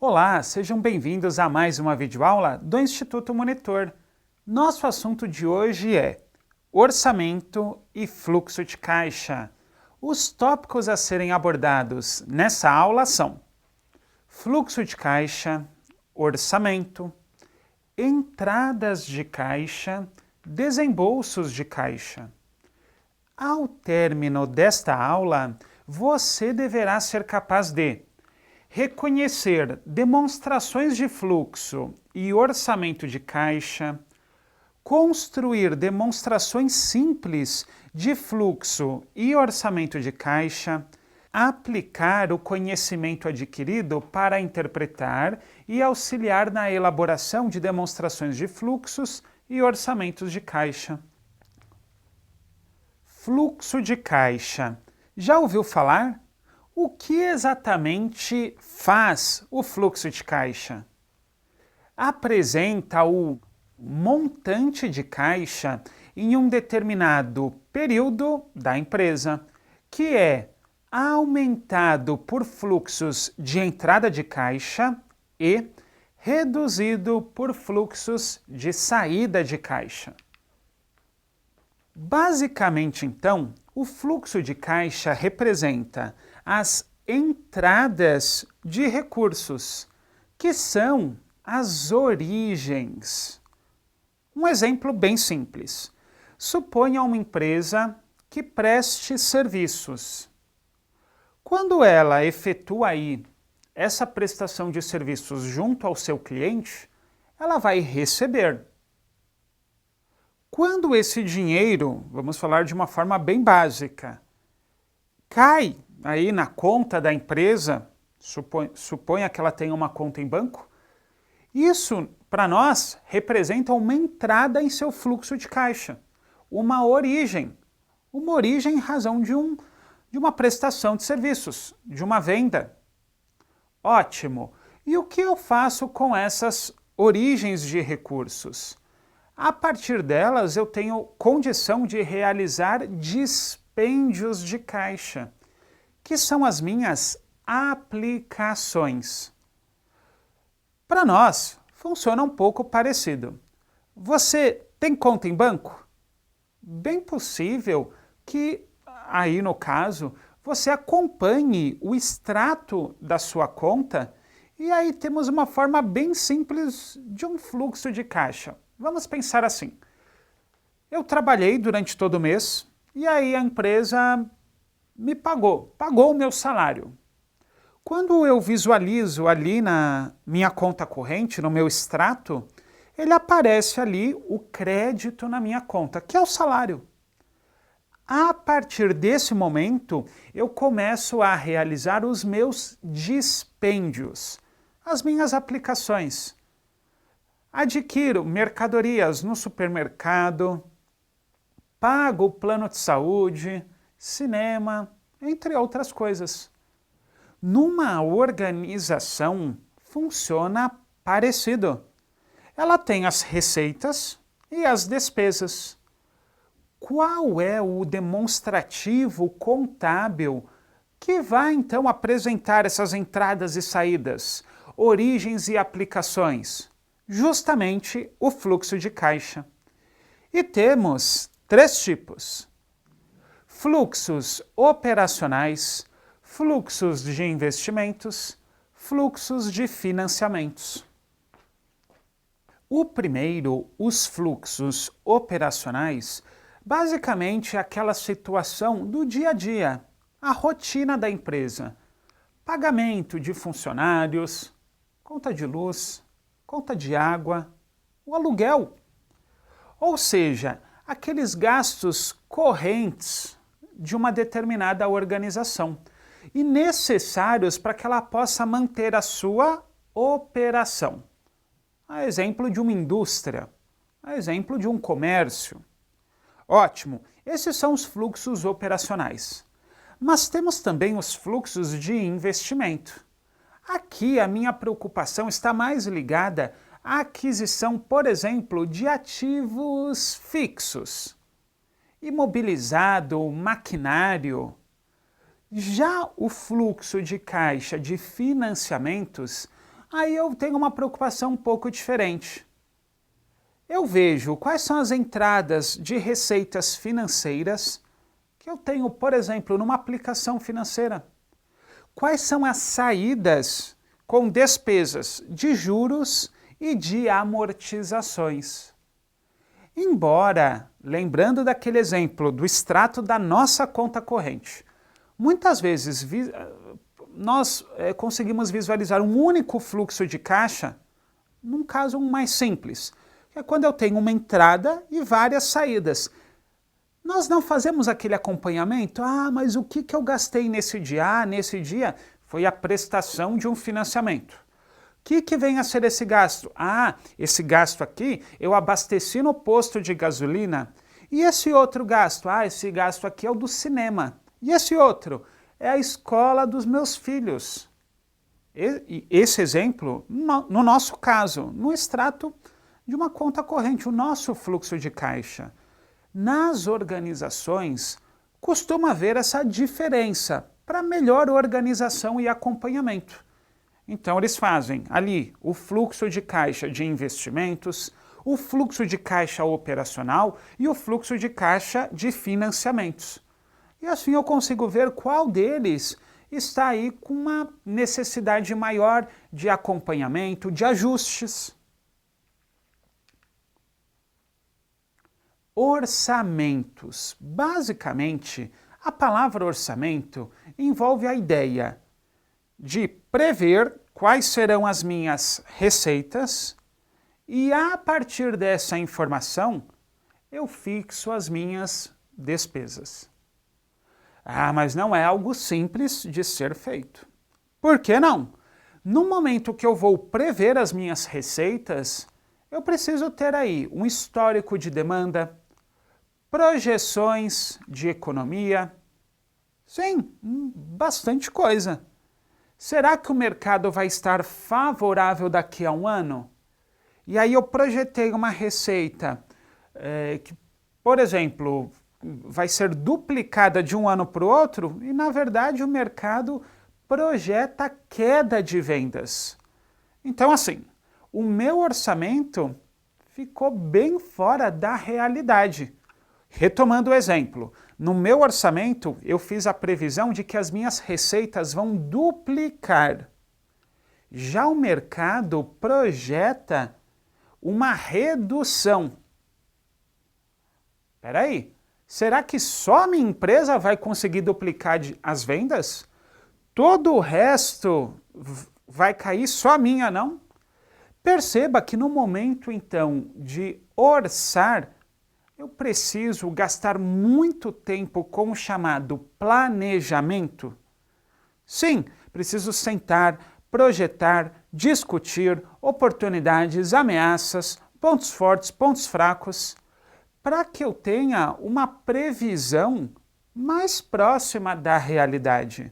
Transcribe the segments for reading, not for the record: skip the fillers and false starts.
Olá, sejam bem-vindos a mais uma videoaula do Instituto Monitor. Nosso assunto de hoje é orçamento e fluxo de caixa. Os tópicos a serem abordados nessa aula são fluxo de caixa, orçamento, entradas de caixa, desembolsos de caixa. Ao término desta aula, você deverá ser capaz de reconhecer demonstrações de fluxo e orçamento de caixa, construir demonstrações simples de fluxo e orçamento de caixa, aplicar o conhecimento adquirido para interpretar e auxiliar na elaboração de demonstrações de fluxos e orçamentos de caixa. Fluxo de caixa. Já ouviu falar? O que exatamente faz o fluxo de caixa? Apresenta o montante de caixa em um determinado período da empresa, que é aumentado por fluxos de entrada de caixa e reduzido por fluxos de saída de caixa. Basicamente, então, o fluxo de caixa representa as entradas de recursos, que são as origens. Um exemplo bem simples. Suponha uma empresa que preste serviços. Quando ela efetua aí essa prestação de serviços junto ao seu cliente, ela vai receber. Quando esse dinheiro, vamos falar de uma forma bem básica, cai aí na conta da empresa, suponha que ela tenha uma conta em banco, isso para nós representa uma entrada em seu fluxo de caixa, uma origem em razão de uma prestação de serviços, de uma venda. Ótimo! E o que eu faço com essas origens de recursos? A partir delas, eu tenho condição de realizar dispêndios de caixa, que são as minhas aplicações. Para nós, funciona um pouco parecido. Você tem conta em banco? Bem possível que, aí no caso, você acompanhe o extrato da sua conta e aí temos uma forma bem simples de um fluxo de caixa. Vamos pensar assim, eu trabalhei durante todo o mês e aí a empresa me pagou o meu salário. Quando eu visualizo ali na minha conta corrente, no meu extrato, ele aparece ali o crédito na minha conta, que é o salário. A partir desse momento, eu começo a realizar os meus dispêndios, as minhas aplicações. Adquiro mercadorias no supermercado, pago o plano de saúde, cinema, entre outras coisas. Numa organização, funciona parecido. Ela tem as receitas e as despesas. Qual é o demonstrativo contábil que vai então apresentar essas entradas e saídas, origens e aplicações? Justamente o fluxo de caixa. E temos 3 tipos: fluxos operacionais, fluxos de investimentos, fluxos de financiamentos. O primeiro, os fluxos operacionais, basicamente é aquela situação do dia a dia, a rotina da empresa. Pagamento de funcionários, conta de luz, conta de água, o aluguel. Ou seja, aqueles gastos correntes de uma determinada organização e necessários para que ela possa manter a sua operação. A exemplo de uma indústria, a exemplo de um comércio. Ótimo, esses são os fluxos operacionais. Mas temos também os fluxos de investimento. Aqui a minha preocupação está mais ligada à aquisição, por exemplo, de ativos fixos, imobilizado, maquinário. Já o fluxo de caixa de financiamentos, aí eu tenho uma preocupação um pouco diferente. Eu vejo quais são as entradas de receitas financeiras que eu tenho, por exemplo, numa aplicação financeira. Quais são as saídas com despesas de juros e de amortizações. Embora, lembrando daquele exemplo do extrato da nossa conta corrente, muitas vezes nós conseguimos visualizar um único fluxo de caixa num caso mais simples, que é quando eu tenho uma entrada e várias saídas. Nós não fazemos aquele acompanhamento, mas o que eu gastei nesse dia? Nesse dia foi a prestação de um financiamento. O que vem a ser esse gasto? Esse gasto aqui eu abasteci no posto de gasolina. E esse outro gasto? Esse gasto aqui é o do cinema. E esse outro? É a escola dos meus filhos. Esse exemplo, no nosso caso, no extrato de uma conta corrente, o nosso fluxo de caixa. Nas organizações, costuma haver essa diferença para melhor organização e acompanhamento. Então, eles fazem ali o fluxo de caixa de investimentos, o fluxo de caixa operacional e o fluxo de caixa de financiamentos. E assim eu consigo ver qual deles está aí com uma necessidade maior de acompanhamento, de ajustes. Orçamentos. Basicamente, a palavra orçamento envolve a ideia de prever quais serão as minhas receitas e, a partir dessa informação, eu fixo as minhas despesas. Mas não é algo simples de ser feito. Por que não? No momento que eu vou prever as minhas receitas, eu preciso ter aí um histórico de demanda, projeções de economia, sim, bastante coisa. Será que o mercado vai estar favorável daqui a um ano? E aí eu projetei uma receita que, por exemplo, vai ser duplicada de um ano para o outro e, na verdade, o mercado projeta queda de vendas. Então, assim, o meu orçamento ficou bem fora da realidade. Retomando o exemplo, no meu orçamento eu fiz a previsão de que as minhas receitas vão duplicar. Já o mercado projeta uma redução. Espera aí, será que só a minha empresa vai conseguir duplicar as vendas? Todo o resto vai cair, só a minha não? Perceba que no momento então de orçar, eu preciso gastar muito tempo com o chamado planejamento? Sim, preciso sentar, projetar, discutir oportunidades, ameaças, pontos fortes, pontos fracos, para que eu tenha uma previsão mais próxima da realidade.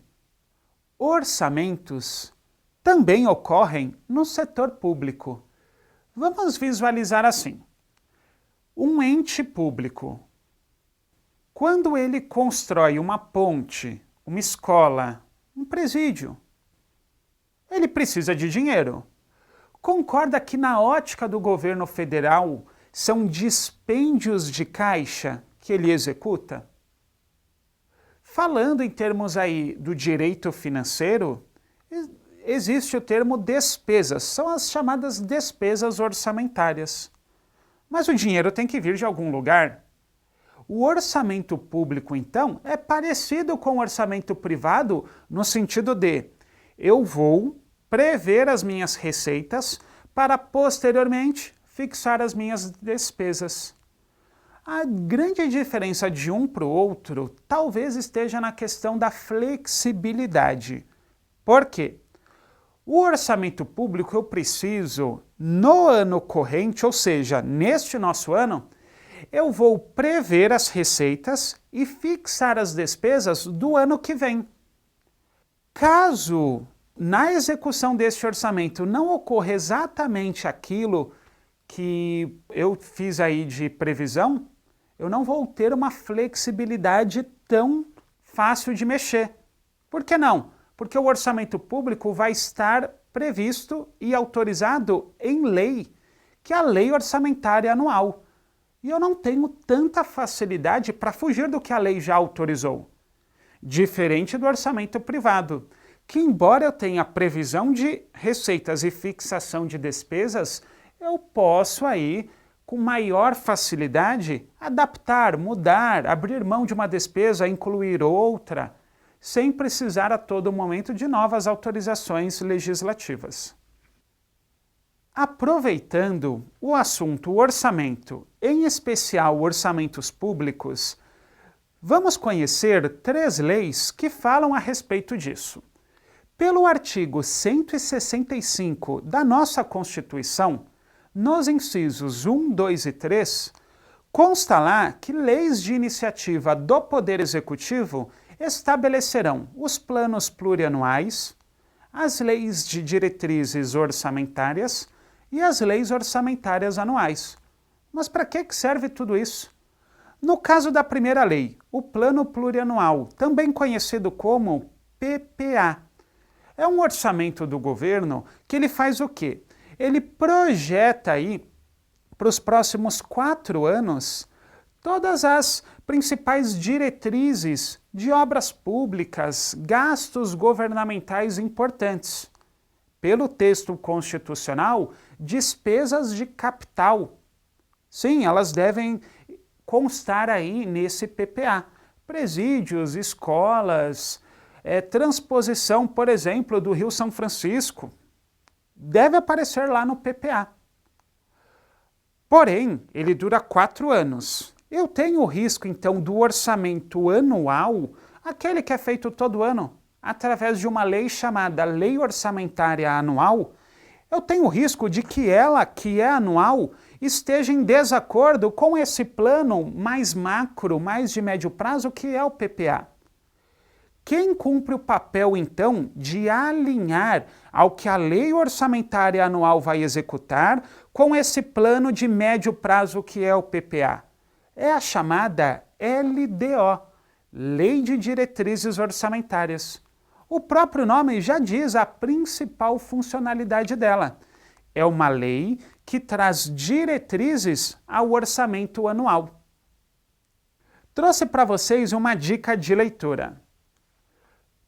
Orçamentos também ocorrem no setor público. Vamos visualizar assim. Um ente público, quando ele constrói uma ponte, uma escola, um presídio, ele precisa de dinheiro. Concorda que na ótica do governo federal são dispêndios de caixa que ele executa? Falando em termos aí do direito financeiro, existe o termo despesas, são as chamadas despesas orçamentárias. Mas o dinheiro tem que vir de algum lugar. O orçamento público, então, é parecido com o orçamento privado no sentido de eu vou prever as minhas receitas para posteriormente fixar as minhas despesas. A grande diferença de um para o outro talvez esteja na questão da flexibilidade. Por quê? O orçamento público eu preciso, no ano corrente, ou seja, neste nosso ano, eu vou prever as receitas e fixar as despesas do ano que vem. Caso na execução deste orçamento não ocorra exatamente aquilo que eu fiz aí de previsão, eu não vou ter uma flexibilidade tão fácil de mexer. Por que não? Porque o orçamento público vai estar previsto e autorizado em lei, que é a Lei Orçamentária Anual. E eu não tenho tanta facilidade para fugir do que a lei já autorizou. Diferente do orçamento privado, que embora eu tenha previsão de receitas e fixação de despesas, eu posso aí, com maior facilidade, adaptar, mudar, abrir mão de uma despesa, incluir outra, sem precisar a todo momento de novas autorizações legislativas. Aproveitando o assunto orçamento, em especial orçamentos públicos, vamos conhecer 3 leis que falam a respeito disso. Pelo artigo 165 da nossa Constituição, nos incisos 1, 2 e 3, consta lá que leis de iniciativa do Poder Executivo estabelecerão os planos plurianuais, as leis de diretrizes orçamentárias e as leis orçamentárias anuais. Mas para que serve tudo isso? No caso da primeira lei, o Plano Plurianual, também conhecido como PPA, é um orçamento do governo que ele faz o quê? Ele projeta aí, para os próximos 4 anos, todas as principais diretrizes de obras públicas, gastos governamentais importantes. Pelo texto constitucional, despesas de capital. Sim, elas devem constar aí nesse PPA. Presídios, escolas, transposição, por exemplo, do Rio São Francisco, deve aparecer lá no PPA. Porém, ele dura 4 anos. Eu tenho o risco, então, do orçamento anual, aquele que é feito todo ano, através de uma lei chamada Lei Orçamentária Anual. Eu tenho o risco de que ela, que é anual, esteja em desacordo com esse plano mais macro, mais de médio prazo, que é o PPA. Quem cumpre o papel, então, de alinhar ao que a Lei Orçamentária Anual vai executar com esse plano de médio prazo que é o PPA? É a chamada LDO, Lei de Diretrizes Orçamentárias. O próprio nome já diz a principal funcionalidade dela. É uma lei que traz diretrizes ao orçamento anual. Trouxe para vocês uma dica de leitura.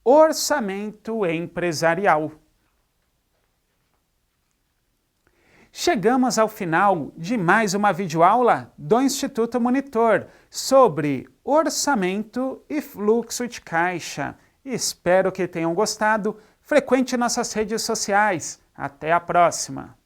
Orçamento empresarial. Chegamos ao final de mais uma videoaula do Instituto Monitor sobre orçamento e fluxo de caixa. Espero que tenham gostado. Frequente nossas redes sociais. Até a próxima!